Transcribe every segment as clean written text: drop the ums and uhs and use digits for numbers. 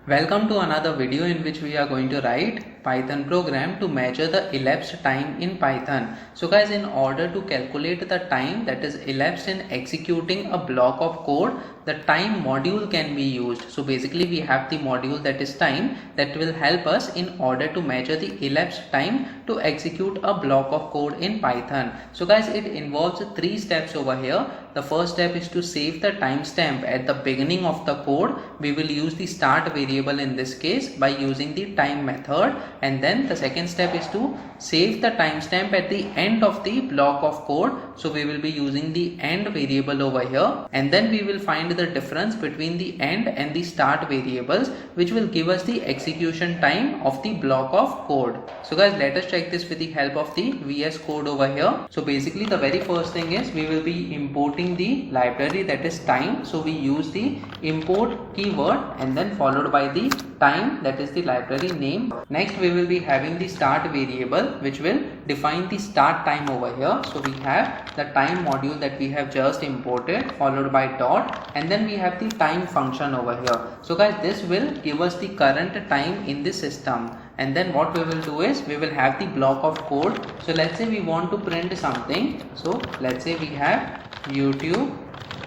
Welcome to another video in which we are going to write Python program to measure the elapsed time in Python. So guys, in order to calculate the time that is elapsed in executing a block of code, the time module can be used. So basically we have the module that is time that will help us in order to measure the elapsed time to execute a block of code in Python. So guys, it involves three steps over here. The first step is to save the timestamp at the beginning of the code. We will use the start variable in this case by using the time method, and then the second step is to save the timestamp at the end of the block of code. So we will be using the end variable over here, and then we will find the difference between the end and the start variables, which will give us the execution time of the block of code. So guys, let us check this with the help of the VS Code over here. So basically the very first thing is we will be importing the library that is time. So we use the import keyword and then followed by the time, that is the library name. Next we will be having the start variable which will define the start time over here. So we have the time module that we have just imported followed by dot, and then we have the time function over here. So guys, this will give us the current time in the system. And then what we will do is we will have the block of code. So let's say we want to print something. So let's say we have YouTube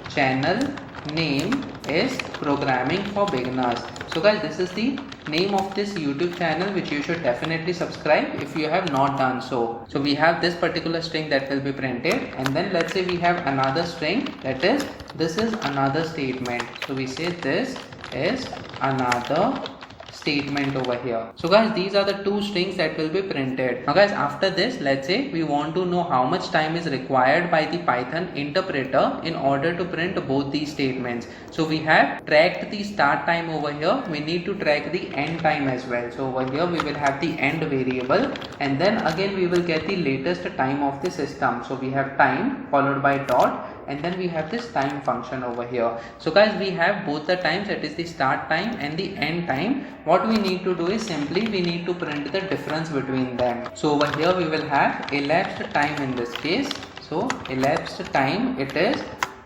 channel name is programming for beginners. So guys, this is the name of this YouTube channel which you should definitely subscribe if you have not done so. So we have this particular string that will be printed, and then let's say we have another string, that is this is another statement. So we say this is another statement over here. So guys, these are the two strings that will be printed. Now guys, after this, let's say we want to know how much time is required by the Python interpreter in order to print both these statements. So we have tracked the start time over here. We need to track the end time as well. So over here we will have the end variable, and then again we will get the latest time of the system. So we have time followed by dot, and then we have this time function over here. So guys, we have both the times, that is the start time and the end time. What we need to do is simply we need to print the difference between them. So over here we will have elapsed time in this case. So elapsed time, it is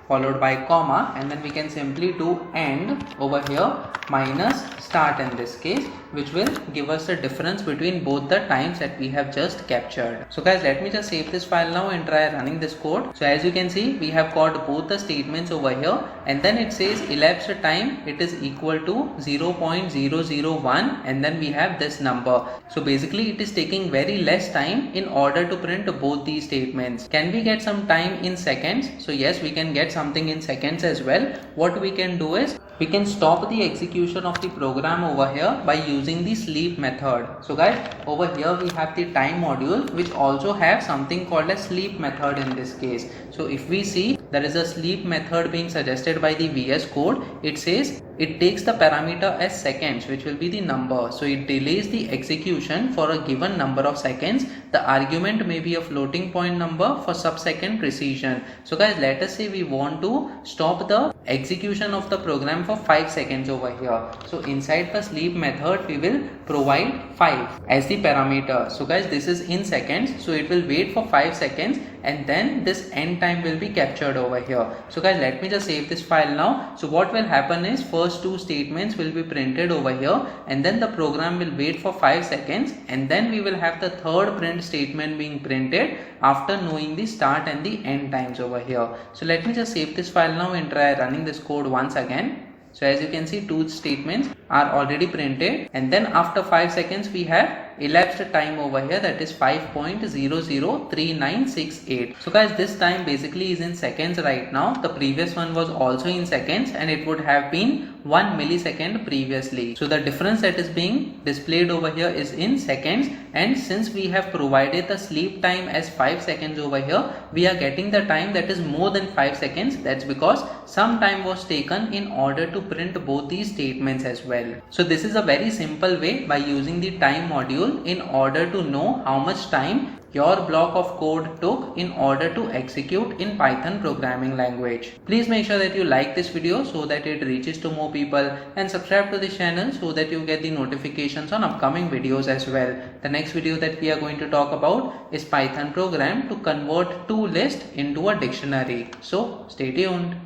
followed by comma, and then we can simply do end over here minus start in this case, which will give us the difference between both the times that we have just captured. So guys, let me just save this file now and try running this code. So as you can see, we have got both the statements over here, and then it says elapsed time, it is equal to 0.001, and then we have this number. So basically it is taking very less time in order to print both these statements. Can we get some time in seconds? So yes, we can get something in seconds as well. What we can do is we can stop the execution of the program over here by using the sleep method. So guys, over here we have the time module which also have something called a sleep method in this case. So if we see, there is a sleep method being suggested by the VS Code. It says it takes the parameter as seconds, which will be the number. So it delays the execution for a given number of seconds. The argument may be a floating point number for sub-second precision. So guys, let us say we want to stop the execution of the program for 5 seconds over here. So inside the sleep method we will provide 5 as the parameter. So guys, this is in seconds, so it will wait for 5 seconds, and then this end time will be captured over here. So guys, let me just save this file now. So what will happen is first two statements will be printed over here, and then the program will wait for 5 seconds, and then we will have the third print statement being printed after knowing the start and the end times over here. So let me just save this file now and try running this code once again. So as you can see, two statements are already printed, and then after 5 seconds we have elapsed time over here, that is 5.003968. So guys, this time basically is in seconds right now. The previous one was also in seconds, and it would have been 1 millisecond previously. So the difference that is being displayed over here is in seconds, and since we have provided the sleep time as 5 seconds over here, we are getting the time that is more than 5 seconds. That's because some time was taken in order to print both these statements as well. So this is a very simple way by using the time module in order to know how much time your block of code took in order to execute in Python programming language. Please make sure that you like this video so that it reaches to more people, and subscribe to the channel so that you get the notifications on upcoming videos as well. The next video that we are going to talk about is Python program to convert two lists into a dictionary. So stay tuned.